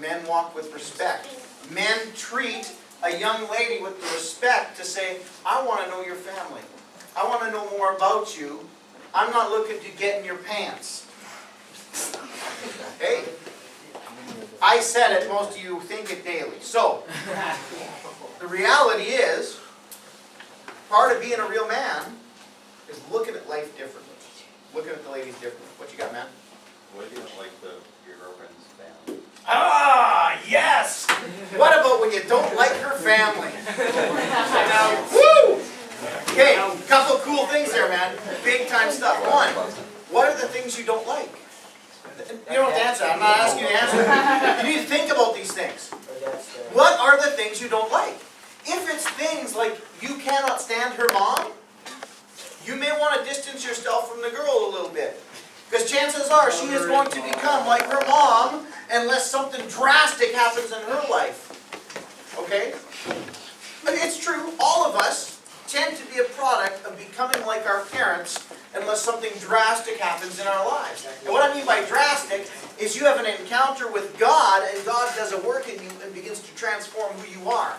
Men walk with respect. Men treat a young lady with the respect to say, I want to know your family. I want to know more about you. I'm not looking to get in your pants. Hey, I said it, most of you think it daily. So, the reality is, part of being a real man is looking at life differently. Looking at the ladies differently. What you got, man? What if you don't like your girlfriend's family? Ah, yes! What about when you don't like her family? Woo! Okay, a couple of cool things there, man. Big time stuff. One, what are the things you don't like? You don't have to answer. I'm not asking you to answer. You need to think about these things. What are the things you don't like? If it's things like you cannot stand her mom, you may want to distance yourself from the girl a little bit. Because chances are she is going to become like her mom unless something drastic happens in her life. Okay? But it's true, all of us tend to be a product of becoming like our parents unless something drastic happens in our lives. And what I mean by drastic is you have an encounter with God and God does a work in you and begins to transform who you are.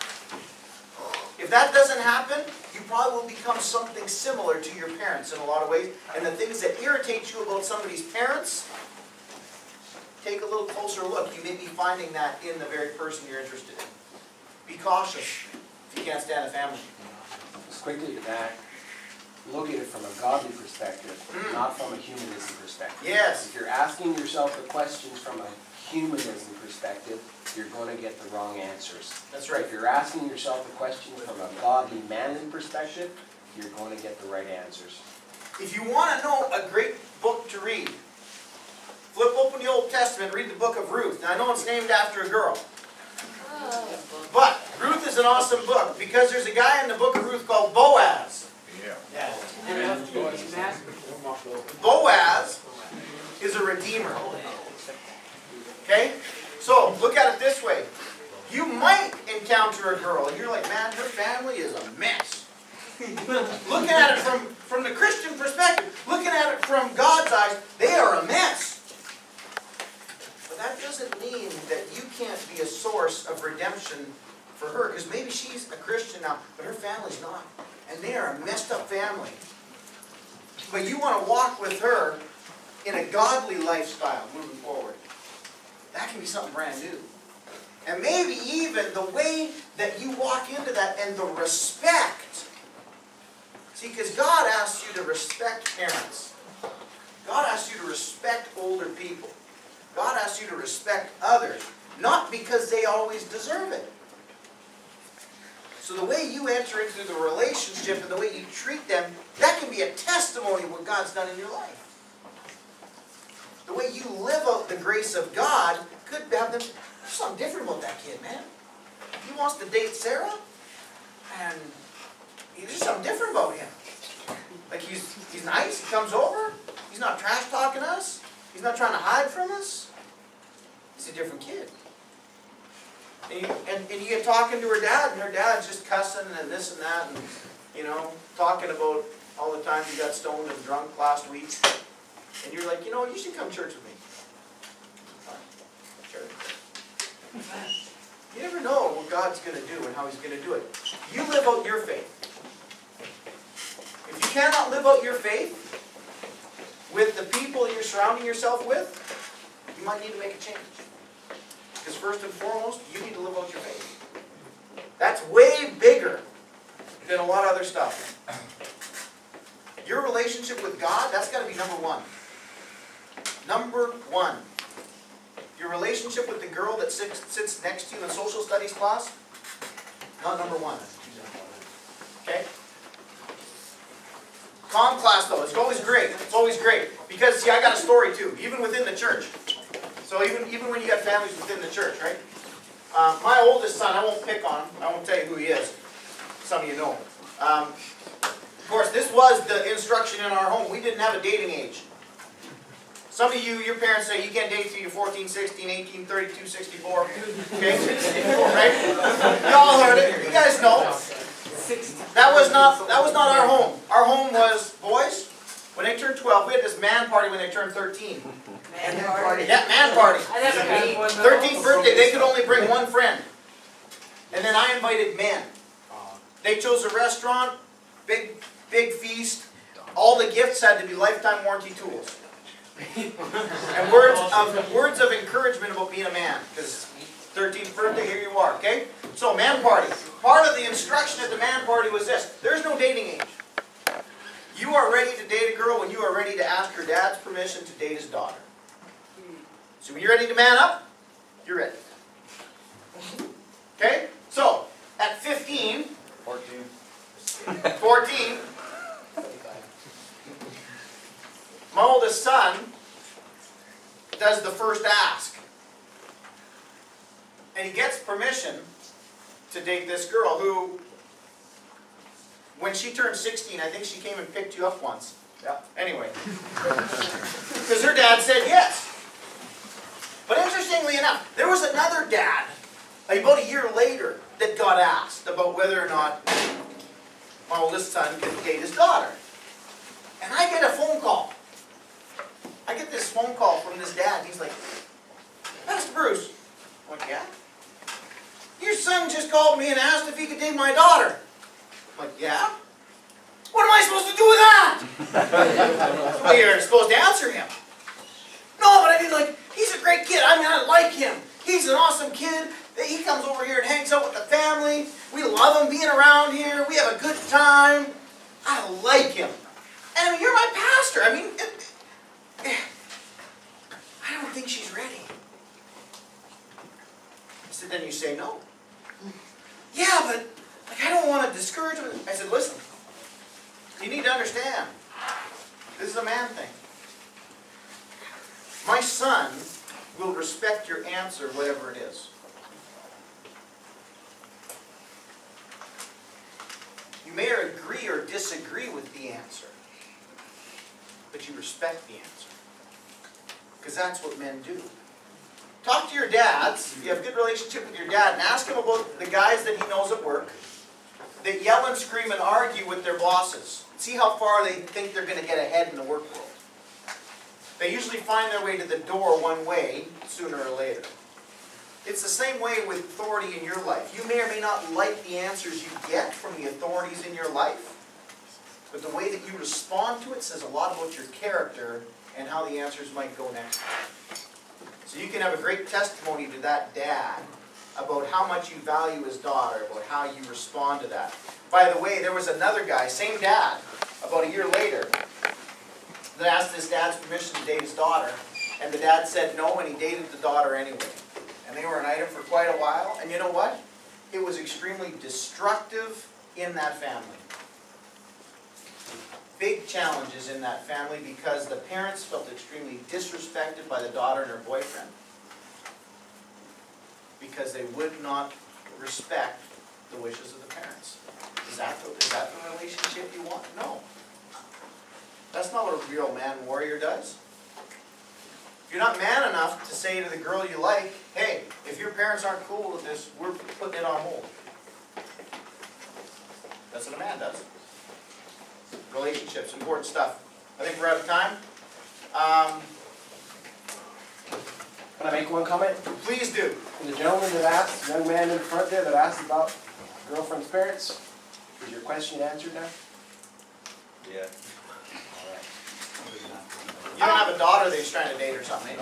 If that doesn't happen, you probably will become something similar to your parents in a lot of ways. And the things that irritate you about somebody's parents, take a little closer look. You may be finding that in the very person you're interested in. Be cautious if you can't stand a family. Just quickly to that, look at it from a godly perspective, not from a humanism perspective. Yes. If you're asking yourself the questions from a humanism perspective, you're going to get the wrong answers. That's right. If you're asking yourself the questions from a godly manly perspective, you're going to get the right answers. If you want to know a great book to read, flip open the Old Testament, read the book of Ruth. Now I know it's named after a girl. But Ruth is an awesome book because there's a guy in the book of Ruth called Boaz. Yeah. Boaz is a redeemer. Okay? So, look at it this way. You might encounter a girl and you're like, man, her family is a mess. Looking at it from the Christian perspective, looking at it from God's eyes, they are a mess. But that doesn't mean that you can't be a source of redemption for her, because maybe she's a Christian now, but her family's not. And they are a messed up family. But you want to walk with her in a godly lifestyle moving forward. That can be something brand new. And maybe even the way that you walk into that and the respect. See, because God asks you to respect parents. God asks you to respect older people. God asks you to respect others. Not because they always deserve it. So the way you enter into the relationship and the way you treat them, that can be a testimony of what God's done in your life. The way you live out the grace of God could have them. There's something different about that kid, man. He wants to date Sarah, and there's something different about him. Like he's nice. He comes over. He's not trash talking us. He's not trying to hide from us. He's a different kid. And you get talking to her dad, and her dad's just cussing and this and that, and talking about all the times he got stoned and drunk last week. And you're like, you should come to church with me. Church. You never know what God's going to do and how He's going to do it. You live out your faith. If you cannot live out your faith with the people you're surrounding yourself with, you might need to make a change. Because first and foremost, you need to live out your faith. That's way bigger than a lot of other stuff. Your relationship with God, that's got to be number one. Number one. Your relationship with the girl that sits next to you in social studies class, not number one. Okay? Comm class though, it's always great. It's always great. Because, see, I got a story too, even within the church. So even when you got families within the church, right? My oldest son, I won't pick on him. I won't tell you who he is. Some of you know him. Of course, this was the instruction in our home. We didn't have a dating age. Some of you, your parents say you can't date till you're 14, 16, 18, 32, 64. Okay? 64, right? You all heard it. You guys know. That was not our home. Our home was boys. When they turned 12, we had this man party when they turned 13. And then party. Yeah, man party. I never had one. 13th birthday, they could only bring one friend. And then I invited men. They chose a restaurant, big feast. All the gifts had to be lifetime warranty tools. And words of encouragement about being a man. Because 13th birthday, here you are, okay? So, man party. Part of the instruction at the man party was this. There's no dating age. You are ready to date a girl when you are ready to ask her dad's permission to date his daughter. So when you're ready to man up, you're ready. Okay? So, at 15, 14, my oldest son does the first ask. And he gets permission to date this girl who, when she turned 16, I think she came and picked you up once. Yeah. Anyway. Because her dad said yes. But interestingly enough, there was another dad, about a year later, that got asked about whether or not my oldest son could date his daughter. And I get a phone call. I get this phone call from this dad. He's like, Pastor Bruce. I'm like, yeah? Your son just called me and asked if he could date my daughter. I'm like, yeah? What am I supposed to do with that? Well, you're supposed to answer him. No, but I mean, like, he's a great kid. I mean, I like him. He's an awesome kid. He comes over here and hangs out with the family. We love him being around here. We have a good time. I like him. And I mean, you're my pastor. I mean, I don't think she's ready. I said, then you say no. Yeah, but like, I don't want to discourage him. I said, listen, you need to understand, this is a man thing. My son will respect your answer, whatever it is. You may agree or disagree with the answer, but you respect the answer. Because that's what men do. Talk to your dads, if you have a good relationship with your dad, and ask him about the guys that he knows at work that yell and scream and argue with their bosses. See how far they think they're going to get ahead in the work world. They usually find their way to the door one way, sooner or later. It's the same way with authority in your life. You may or may not like the answers you get from the authorities in your life, but the way that you respond to it says a lot about your character and how the answers might go next. So you can have a great testimony to that dad about how much you value his daughter, about how you respond to that. By the way, there was another guy, same dad, about a year later, that asked his dad's permission to date his daughter, and the dad said no, and he dated the daughter anyway. And they were an item for quite a while, and you know what? It was extremely destructive in that family. Big challenges in that family because the parents felt extremely disrespected by the daughter and her boyfriend because they would not respect the wishes of the parents. Is that the relationship you want? No. That's not what a real man warrior does. If you're not man enough to say to the girl you like, hey, if your parents aren't cool with this, we're putting it on hold. That's what a man does. Relationships, important stuff. I think we're out of time. Can I make one comment? Please do. The gentleman that asked, young man in front there that asked about girlfriend's parents, is your question answered now? Yeah. You don't have a daughter that he's trying to date or something, eh?